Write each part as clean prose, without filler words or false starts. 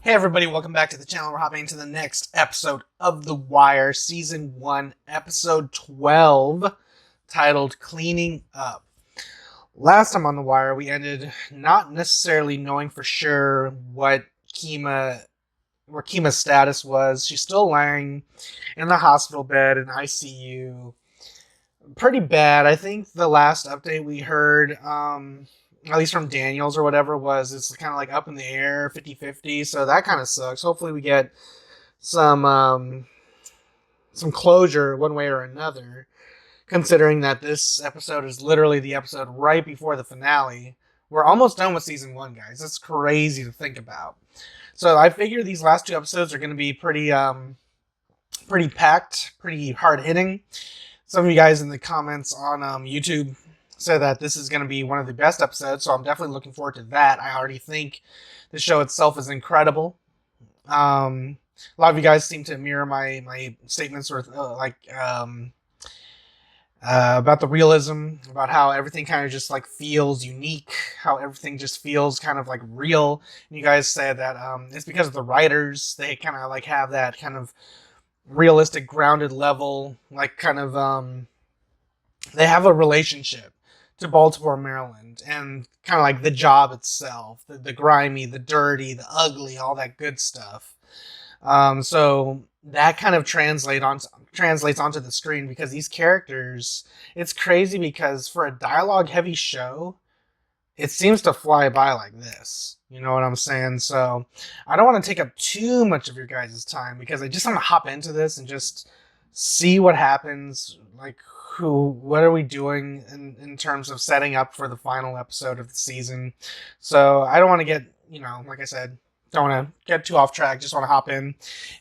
Hey everybody, welcome back to the channel. We're hopping into the next episode of The Wire, Season 1, Episode 12, titled Cleaning Up. Last time on The Wire, we ended not necessarily knowing for sure where Kima's status was. She's still lying in the hospital bed in ICU. Pretty bad. I think the last update we heard, at least from Daniels or whatever, was it's kind of like up in the air, 50-50. So that kind of sucks. Hopefully we get some closure one way or another, considering that this episode is literally the episode right before the finale. We're almost done with season 1, guys. That's crazy to think about. So I figure these last 2 episodes are going to be pretty packed, pretty hard hitting. Some of you guys in the comments on YouTube said that this is going to be one of the best episodes, so I'm definitely looking forward to that. I already think the show itself is incredible. A lot of you guys seem to mirror my statements about the realism, about how everything kind of just like feels unique, how everything just feels kind of like real. And you guys said that it's because of the writers. They kind of like have that kind of realistic, grounded level, like kind of they have a relationship to Baltimore, Maryland, and kind of like the job itself, the grimy, the dirty, the ugly, all that good stuff. So that kind of translates onto the screen, because these characters, it's crazy because for a dialogue heavy show, it seems to fly by like this. You know what I'm saying? So I don't want to take up too much of your guys' time, because I just want to hop into this and just see what happens. Like, what are we doing in terms of setting up for the final episode of the season? So I don't want to get, like I said, don't want to get too off track. Just want to hop in.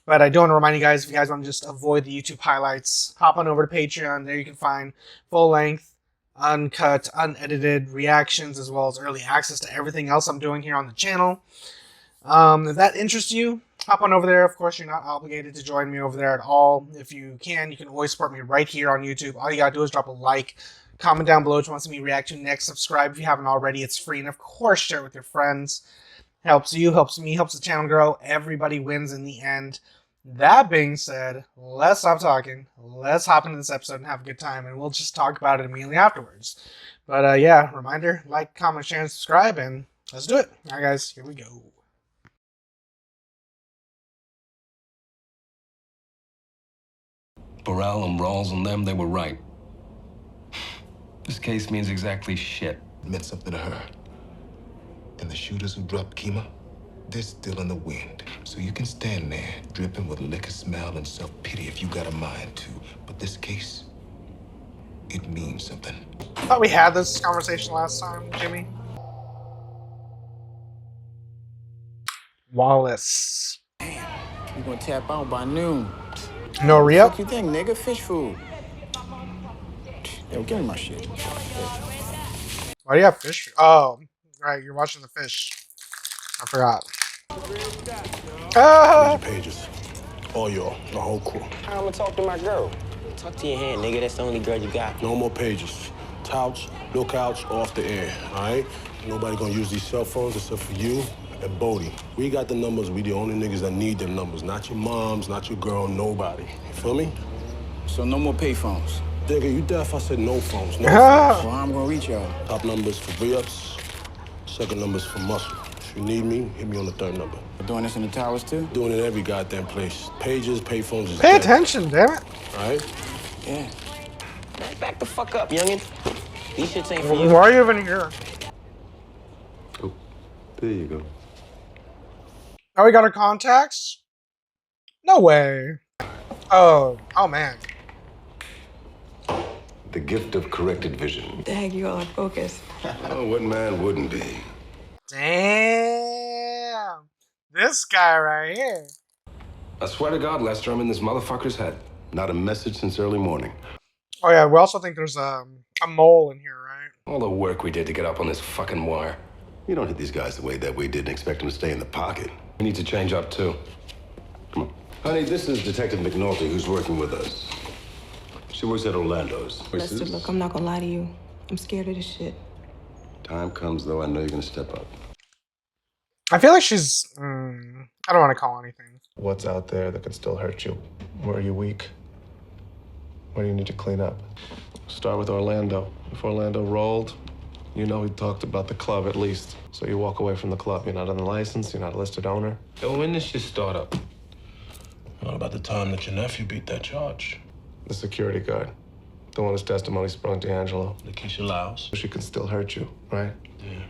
But I do want to remind you guys, if you guys want to just avoid the YouTube highlights, hop on over to Patreon. There you can find full length, uncut, unedited reactions, as well as early access to everything else I'm doing here on the channel. If that interests you, hop on over there. Of course, you're not obligated to join me over there at all. If you can always support me right here on YouTube. All you gotta do is drop a like, comment down below what you want to see me react to next, subscribe if you haven't already. It's free, and of course, share it with your friends. Helps you, helps me, helps the channel grow. Everybody wins in the end. That being said, let's stop talking. Let's hop into this episode and have a good time, and we'll just talk about it immediately afterwards. But yeah, reminder, like, comment, share, and subscribe, and let's do it. All right, guys, here we go. Burrell and Rawls and them, they were right. This case means exactly shit. It meant something to her. And the shooters who dropped Kima, they're still in the wind. So you can stand there, dripping with liquor smell and self-pity if you got a mind to. But this case, it means something. I thought we had this conversation last time, Jimmy. Wallace. Damn, we gonna tap out by noon. No re-up? What you think, nigga? Fish food. Yo, give me my shit. Why do you have fish? Oh, right, you're watching the fish. I forgot. Your pages. All y'all, the whole crew. How I'ma talk to my girl? Talk to your hand, nigga. That's the only girl you got. No more pages. Touch, lookouts, off the air, all right? Nobody gonna use these cell phones except for you and Bodie. We got the numbers. We the only niggas that need them numbers. Not your moms, not your girl, nobody. You feel me? So no more payphones. Nigga, you deaf? I said no phones. No Well, phones. I'm gonna reach y'all. Top numbers for re-ups. Second numbers for muscle. If you need me, hit me on the third number. We're doing this in the towers too? Doing it every goddamn place. Pages, payphones is Pay dead. attention, damn it. All right? Yeah. Man, back the fuck up, youngin. These shits ain't for you. Why are you even here? Oh, there you go. Oh, we got our contacts? No way. Oh man. The gift of corrected vision. What the heck, you all like focus? Oh, what man wouldn't be? Damn. This guy right here. I swear to God, Lester, I'm in this motherfucker's head. Not a message since early morning. Oh yeah, we also think there's a mole in here, right? All the work we did to get up on this fucking wire. You don't hit these guys the way that we did and expect them to stay in the pocket. We need to change up, too. Come on. Honey, this is Detective McNulty who's working with us. She works at Orlando's. Lester, look, I'm not gonna lie to you. I'm scared of this shit. Time comes, though, I know you're gonna step up. I feel like she's I don't want to call anything. What's out there that can still hurt you? Where are you weak? What do you need to clean up? Start with Orlando. If Orlando rolled, you know he talked about the club at least. So you walk away from the club. You're not on the license, you're not a listed owner. Yo, when this shit start up? What about the time that your nephew beat that charge? The security guard. The one whose testimony sprung D'Angelo. Lakeisha Lyles. She can still hurt you, right? Yeah.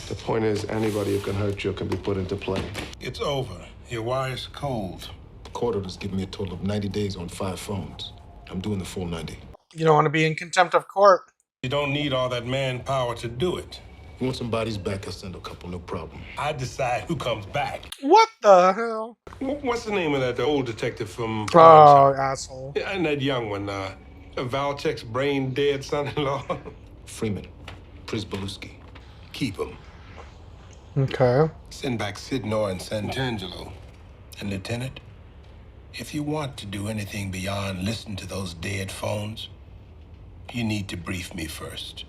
The point is, anybody who can hurt you can be put into play. It's over. Your wire's cold. Court order's given me a total of 90 days on 5 phones. I'm doing the full 90. You don't want to be in contempt of court. You don't need all that manpower to do it. You want some bodies back, I'll send a couple, no problem. I decide who comes back. What the hell? What's the name of that old detective from... Oh, asshole. Yeah, and that young one, Valchek's brain-dead son-in-law. Freeman, Prisbaluski. Keep him. Okay. Send back Sidnor and Santangelo. And Lieutenant, if you want to do anything beyond listen to those dead phones, you need to brief me first.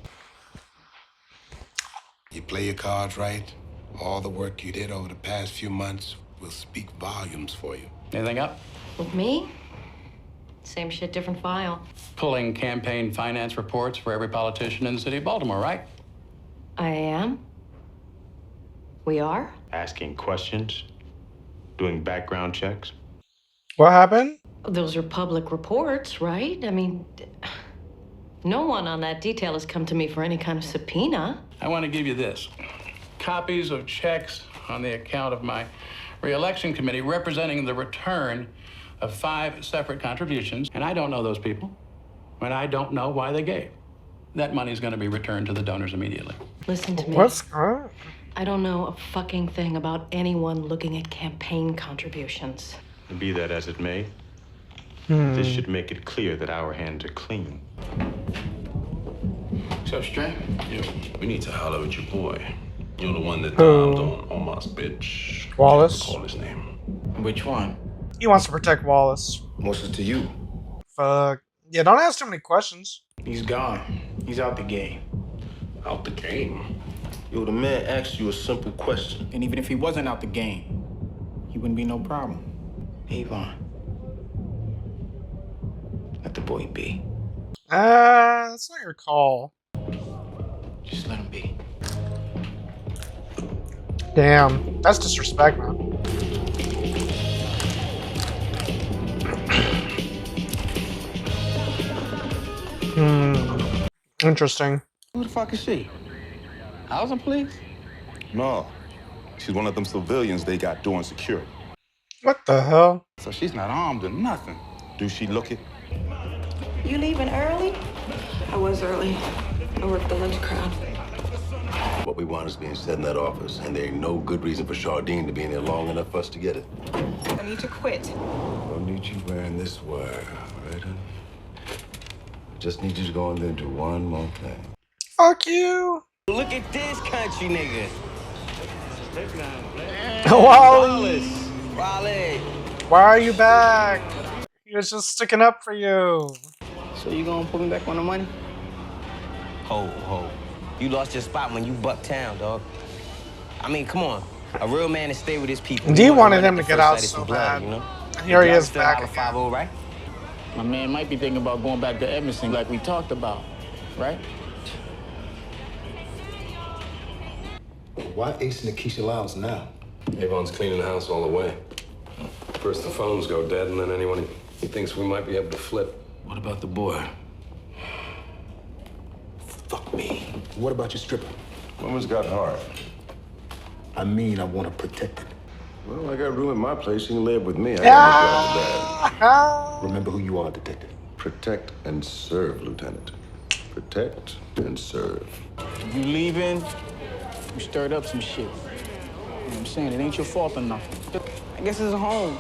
You play your cards right, all the work you did over the past few months will speak volumes for you. Anything up? With me? Same shit, different file. Pulling campaign finance reports for every politician in the city of Baltimore, right? I am. We are? Asking questions, doing background checks. What happened? Those are public reports, right? I mean, no one on that detail has come to me for any kind of subpoena. I want to give you this. Copies of checks on the account of my re-election committee representing the return of 5 separate contributions. And I don't know those people, and I don't know why they gave. That money is going to be returned to the donors immediately. Listen to me. What's I don't know a fucking thing about anyone looking at campaign contributions. Be that as it may, this should make it clear that our hands are clean. So, Stray? Yo, we need to holler at your boy. You're the one that dialed on Omar's bitch. Wallace? Call his name. Which one? He wants to protect Wallace. What's it to you? Fuck. Yeah, don't ask too many questions. He's gone. He's out the game. Out the game. Yo, the man asked you a simple question. And even if he wasn't out the game, he wouldn't be no problem. Avon. Let the boy be. That's not your call. Just let him be. Damn. That's disrespect, man. Interesting. Who the fuck is she? Housing police? No. She's one of them civilians they got doing security. What the hell? So she's not armed or nothing. Do she look it? You leaving early? I was early. I worked the lunch crowd. What we want is being said in that office, and there ain't no good reason for Chardine to be in there long enough for us to get it. I need to quit. Don't need you wearing this wire, right, honey? Just need you to go in there and do one more thing. Fuck you. Look at this country nigga. Wallace. Wallace. Why are you back? He was just sticking up for you. So you gonna put me back on the money? Ho. You lost your spot when you bucked town, dog. I mean, come on. A real man to stay with his people. D wanted run him at to the get first out sight of so some blood, bad. you know? And here he Your is still back holla again. 5-0, right? My man might be thinking about going back to Edmonton like we talked about, right? Why Ace and Lakeisha Lyles now? Avon's cleaning the house all the way. First the phones go dead, and then anyone he thinks we might be able to flip. What about the boy? Fuck me. What about your stripper? Women's got heart. I mean, I want to protect it. Well, I got room in my place. You can live with me. I got no problem with that. Remember who you are, detective. Protect and serve, Lieutenant. Protect and serve. You leaving, you stirred up some shit. You know what I'm saying? It ain't your fault or nothing. I guess it's a home,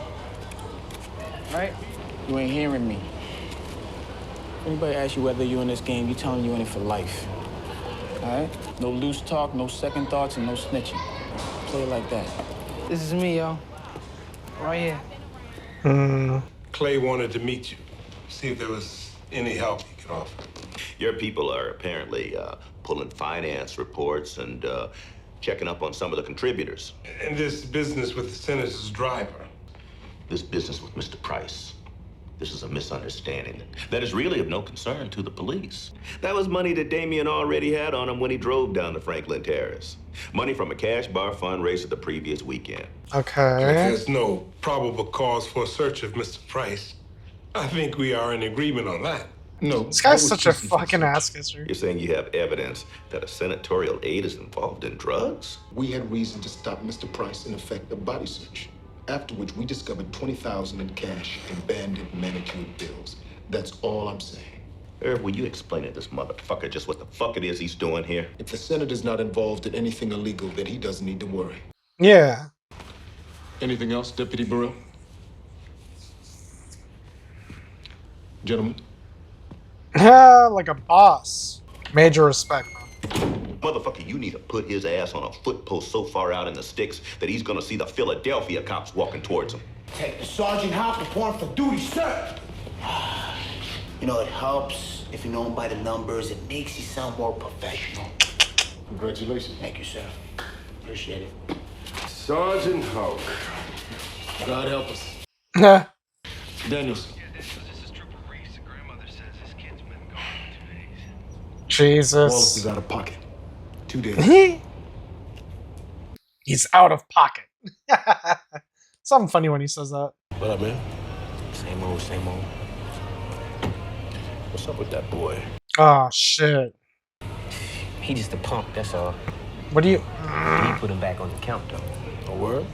right? You ain't hearing me. If anybody asks you whether you're in this game, you tell them you're in it for life. All right? No loose talk, no second thoughts, and no snitching. Play it like that. This is me, yo. Right here. Clay wanted to meet you, see if there was any help he could offer. Your people are apparently pulling finance reports and checking up on some of the contributors. And this business with the senator's driver. This business with Mr. Price. This is a misunderstanding that is really of no concern to the police. That was money that Damien already had on him when he drove down to Franklin Terrace. Money from a cash bar fundraiser the previous weekend. Okay. There's no probable cause for a search of Mr. Price. I think we are in agreement on that. No. This guy's such a fucking ass kisser. You're saying you have evidence that a senatorial aide is involved in drugs? We had reason to stop Mr. Price and effect a body search. After which we discovered $20,000 in cash and banded manicured bills. That's all I'm saying. Irv, will you explain to this motherfucker just what the fuck it is he's doing here? If the senator's not involved in anything illegal, then he doesn't need to worry. Yeah. Anything else, Deputy Burrell? Gentlemen? Like a boss. Major respect, man. Motherfucker, you need to put his ass on a foot post so far out in the sticks that he's gonna see the Philadelphia cops walking towards him. Take the Sergeant House report for duty, sir. You know, it helps if you know him by the numbers. It makes you sound more professional. Congratulations. Thank you, sir. Appreciate it. Sergeant Hawk. God help us. Daniels. Jesus. Wallace is out of pocket. 2 days. He's out of pocket. Something funny when he says that. What up, man? Same old, same old. What's up with that boy? Oh, shit. He just a punk, that's all. What do you... He put him back on the count, though. A word?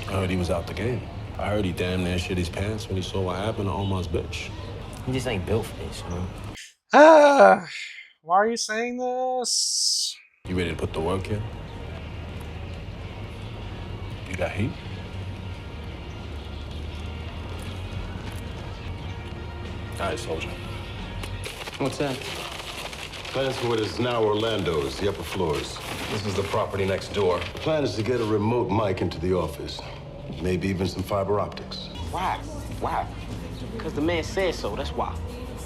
I heard he was out the game. I heard he damn near shit his pants when he saw what happened to Omar's bitch. He just ain't built for this, man. Why are you saying this? You ready to put the work in? You got heat? All right, soldier. What's that? Plans for what is now Orlando's, the upper floors. This is the property next door. The plan is to get a remote mic into the office. Maybe even some fiber optics. Why? Why? Because the man said so, that's why.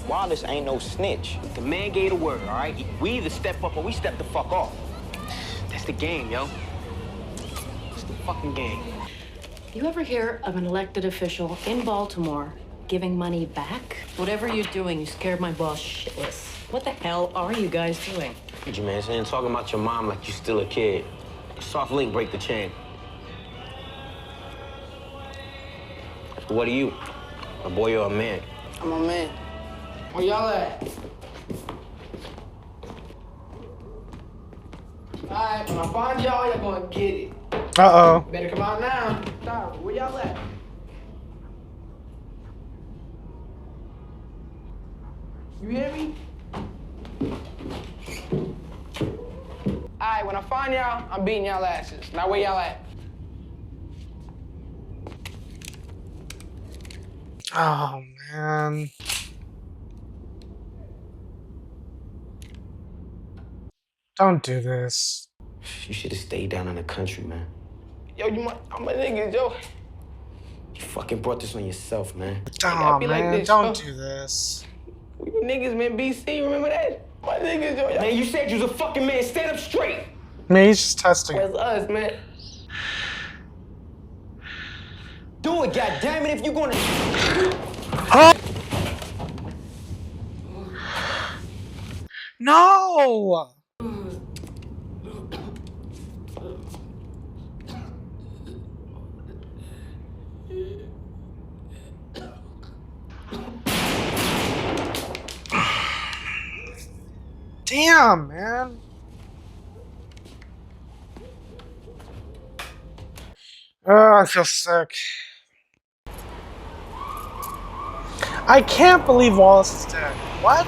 Wallace ain't no snitch. The man gave the word, all right? We either step up or we step the fuck off. That's the game, yo. It's the fucking game. You ever hear of an elected official in Baltimore giving money back? Whatever you're doing, you scared my boss shitless. What the hell are you guys doing? What you man saying? Talking about your mom like you still a kid. Soft link break the chain. What are you? A boy or a man? I'm a man. Where y'all at? All right, when I find y'all gonna get it. Uh-oh. Better come out now. Sorry, where y'all at? You hear me? All right, when I find y'all, I'm beating y'all asses. Now where y'all at? Oh, man. Don't do this. You should have stayed down in the country, man. Yo, I'm my niggas, yo. You fucking brought this on yourself, man. Oh, be man, like this, don't yo. do this. We niggas, man, BC, remember that? My niggas, yo. Man, you said you was a fucking man. Stand up straight. Man, he's just testing. That's us, man. Do it, goddammit, if you gonna... No! Damn, man. I feel sick. I can't believe Wallace is dead. What?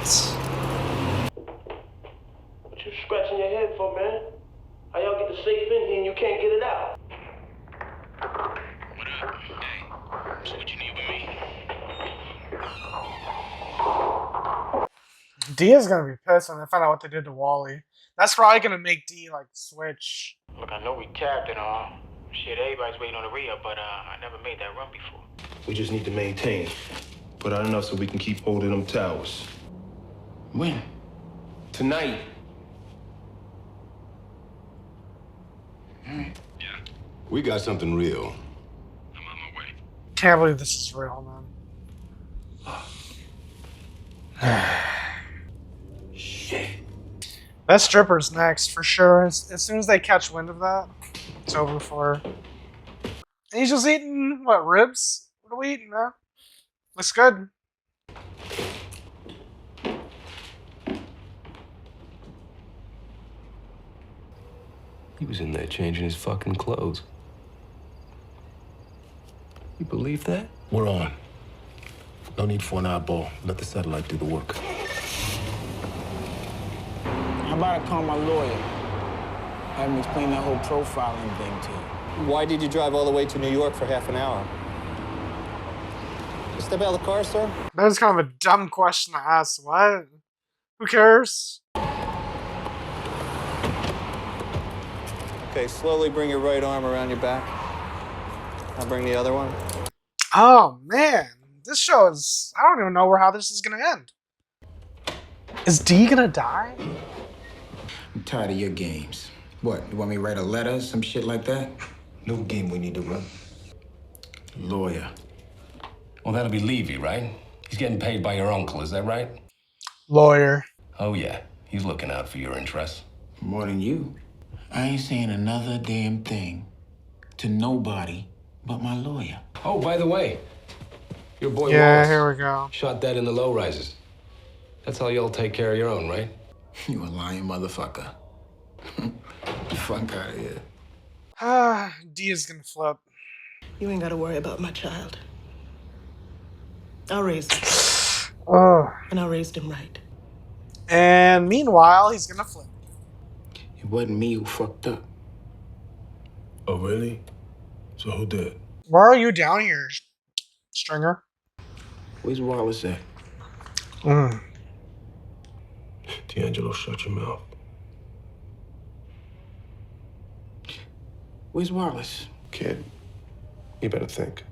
What you scratching your head for, man? How y'all get the safe in here and you can't get it out? What up? Hey, so what you need with me? D is gonna be pissed when they find out what they did to Wally. That's probably gonna make D like switch. Look, I know we tapped and all. Shit, everybody's waiting on the re-up, but I never made that run before. We just need to maintain. Put out enough so we can keep holding them towers. When? Tonight. We got something real. Can't believe this is real, man. Shit. That stripper's next for sure. As soon as they catch wind of that, it's over for her. And he's just eating what, ribs? What are we eating, man? Looks good. He was in there changing his fucking clothes. You believe that? We're on. No need for an eyeball. Let the satellite do the work. How about I call my lawyer? Have him explain that whole profiling thing to you. Why did you drive all the way to New York for half an hour? Step out of the car, sir. That is kind of a dumb question to ask. What? Who cares? Okay, slowly bring your right arm around your back. I'll bring the other one. Oh, man. This show is... I don't even know how this is going to end. Is D going to die? I'm tired of your games. What, you want me to write a letter, some shit like that? No game we need to run. Lawyer. Well, that'll be Levy, right? He's getting paid by your uncle, is that right? Lawyer. Oh, yeah. He's looking out for your interests. More than you. I ain't saying another damn thing to nobody but my lawyer. Oh, by the way, your boy Yeah, Wallace here we go. shot dead in the low rises. That's how y'all take care of your own, right? You a lying motherfucker. Fuck out of here. Ah, D is going to flip. You ain't got to worry about my child. I'll raise him. Oh. And I raised him right. And meanwhile, he's going to flip. It wasn't me who fucked up. Oh, really? So who did? Why are you down here, Stringer? Where's Wallace at? D'Angelo, shut your mouth. Where's Wallace? Kid, you better think.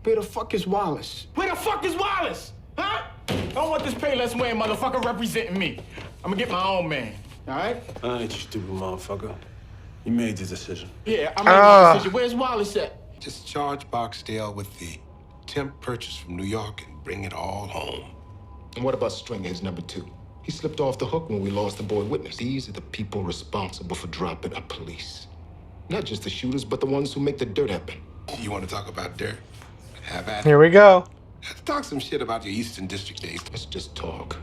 Where the fuck is Wallace? Where the fuck is Wallace? Huh? I don't want this Payless Wayne motherfucker representing me. I'm gonna get my own man, all right? All right, you stupid motherfucker. You made the decision. Yeah, I made my decision. Where's Wallace at? Just charge Boxdale with the temp purchase from New York and bring it all home. And what about Stringer, his number two? He slipped off the hook when we lost the boy witness. These are the people responsible for dropping a police. Not just the shooters, but the ones who make the dirt happen. You want to talk about dirt? Have at it. Here we go. Let's talk some shit about your Eastern District days. Let's just talk.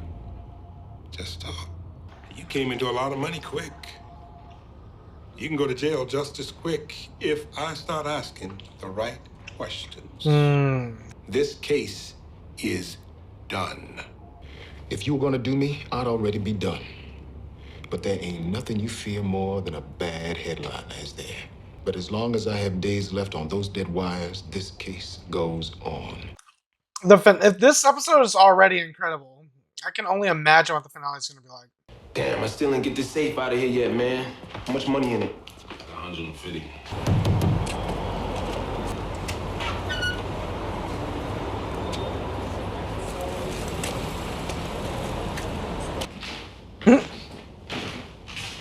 Just talk. You came into a lot of money quick. You can go to jail just as quick if I start asking the right questions. This case is done. If you were gonna do me, I'd already be done. But there ain't nothing you fear more than a bad headline, is there? But as long as I have days left on those dead wires, this case goes on. If this episode is already incredible, I can only imagine what the finale is going to be like. Damn, I still didn't get this safe out of here yet, man. How much money in it? 150.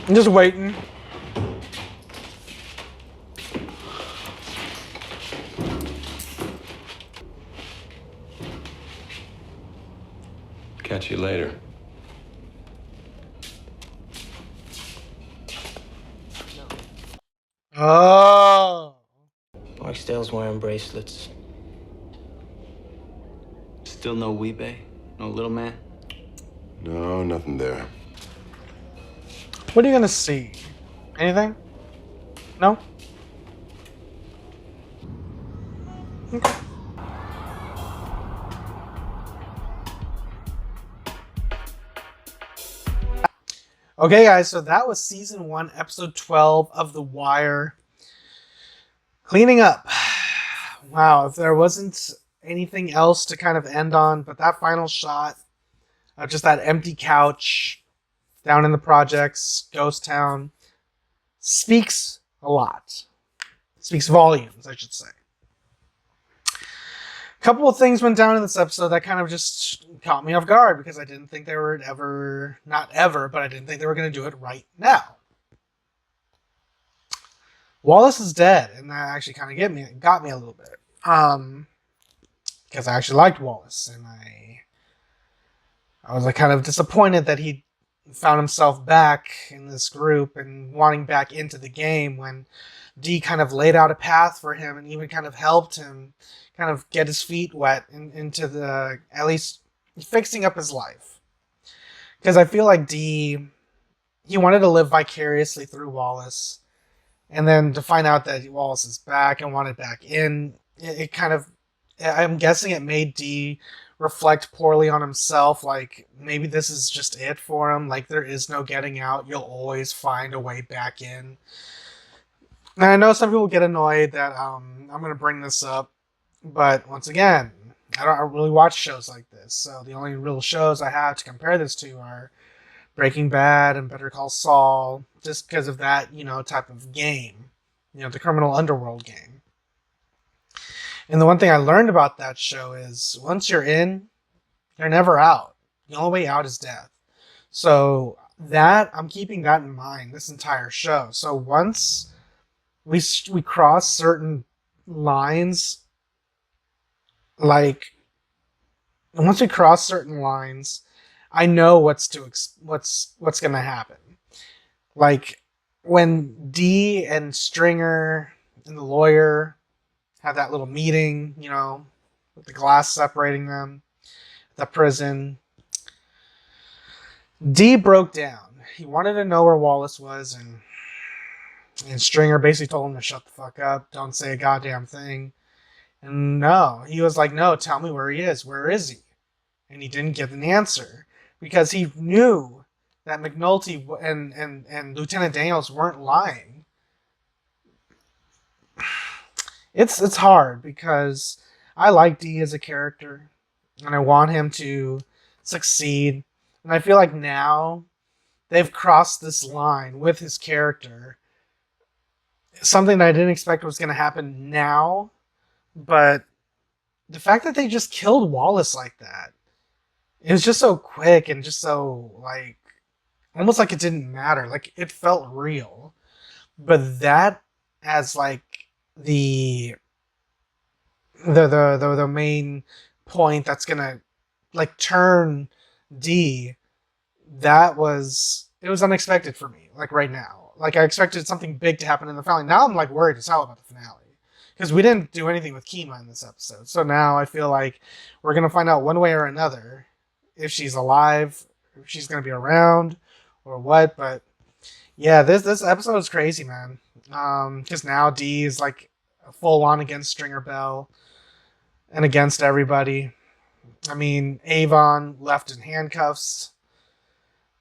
I'm just waiting. Catch you later. Oh. Barksdale's wearing bracelets. Still no Weebay? No little man? No, nothing there. What are you going to see? Anything? No? Okay. Okay, guys, so that was season 1, episode 12 of The Wire. Cleaning up. Wow, if there wasn't anything else to kind of end on, but that final shot of just that empty couch down in the projects, ghost town, speaks a lot. Speaks volumes, I should say. A couple of things went down in this episode that kind of just caught me off guard because I didn't think they were not ever, but I didn't think they were going to do it right now. Wallace is dead, and that actually kind of got me a little bit. Because I actually liked Wallace, and I was like kind of disappointed that he found himself back in this group and wanting back into the game when Dee kind of laid out a path for him and even kind of helped him kind of get his feet wet into the, at least fixing up his life. Because I feel like Dee, he wanted to live vicariously through Wallace, and then to find out that Wallace is back and wanted back in, it kind of, I'm guessing it made Dee reflect poorly on himself, like maybe this is just it for him, like there is no getting out, you'll always find a way back in. And I know some people get annoyed that I'm going to bring this up, but once again, I don't really watch shows like this, so the only real shows I have to compare this to are Breaking Bad and Better Call Saul, just because of that, type of game, the criminal underworld game. And the one thing I learned about that show is once you're in, you're never out. The only way out is death. So I'm keeping that in mind this entire show. So once we cross certain lines, once we cross certain lines, I know what's going to happen. Like when Dee and Stringer and the lawyer have that little meeting, with the glass separating them, the prison. Dee broke down. He wanted to know where Wallace was, and Stringer basically told him to shut the fuck up, don't say a goddamn thing. And no, he was like, no, tell me where he is. Where is he? And he didn't get an answer because he knew that McNulty and Lieutenant Daniels weren't lying. It's hard because I like Dee as a character and I want him to succeed. And I feel like now they've crossed this line with his character. Something that I didn't expect was going to happen now, but the fact that they just killed Wallace like that, it was just so quick and just so almost like it didn't matter. Like it felt real. But that as the main point that's gonna turn Dee, it was unexpected for me. Right now, I expected something big to happen in the finale. Now I'm worried as hell about the finale because we didn't do anything with Kima in this episode. So now I feel like we're gonna find out one way or another if she's alive, if she's gonna be around, or what. But yeah, this episode is crazy, man. Because now Dee is full on against Stringer Bell and against everybody. I mean, Avon left in handcuffs.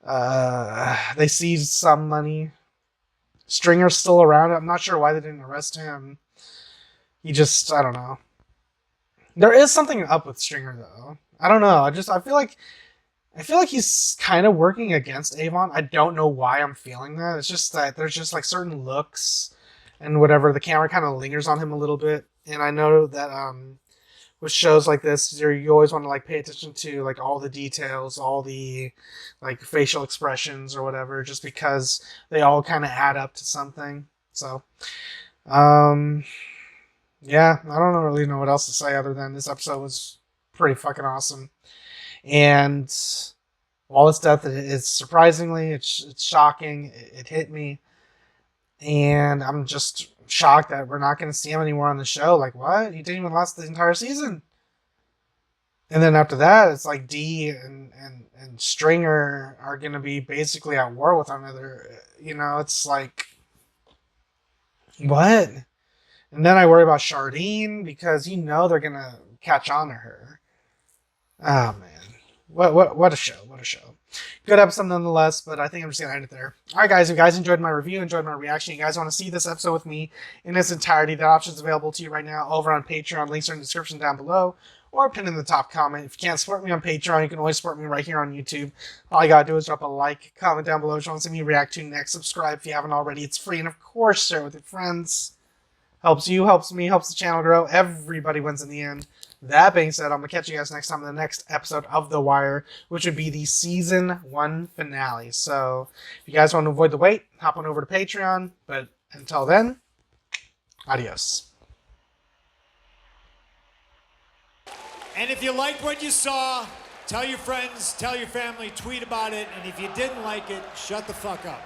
They seized some money. Stringer's still around. I'm not sure why they didn't arrest him. I don't know. There is something up with Stringer though. I don't know. I feel like he's kind of working against Avon. I don't know why I'm feeling that. It's just that there's just certain looks and whatever. The camera kind of lingers on him a little bit. And I know that with shows like this, you always want to pay attention to all the details, all the facial expressions or whatever, just because they all kind of add up to something. So, yeah, I don't really know what else to say other than this episode was pretty fucking awesome. And Wallace's death is surprisingly, it's shocking. It hit me. And I'm just shocked that we're not going to see him anymore on the show. What? He didn't even last the entire season. And then after that, it's Dee and Stringer are going to be basically at war with one another. It's what? And then I worry about Shardine because they're going to catch on to her. Oh, man. What a show. What a show. Good episode nonetheless, but I think I'm just going to end it there. Alright guys, if you guys enjoyed my review, enjoyed my reaction, you guys want to see this episode with me in its entirety, that option's available to you right now over on Patreon. Links are in the description down below, or pinned in the top comment. If you can't support me on Patreon, you can always support me right here on YouTube. All you gotta do is drop a like, comment down below if you want to see me react to next, subscribe if you haven't already, it's free, and of course, share it with your friends. Helps you, helps me, helps the channel grow. Everybody wins in the end. That being said, I'm going to catch you guys next time in the next episode of The Wire, which would be the Season 1 finale. So, if you guys want to avoid the wait, hop on over to Patreon. But until then, Adios. And if you liked what you saw, tell your friends, tell your family, tweet about it. And if you didn't like it, shut the fuck up.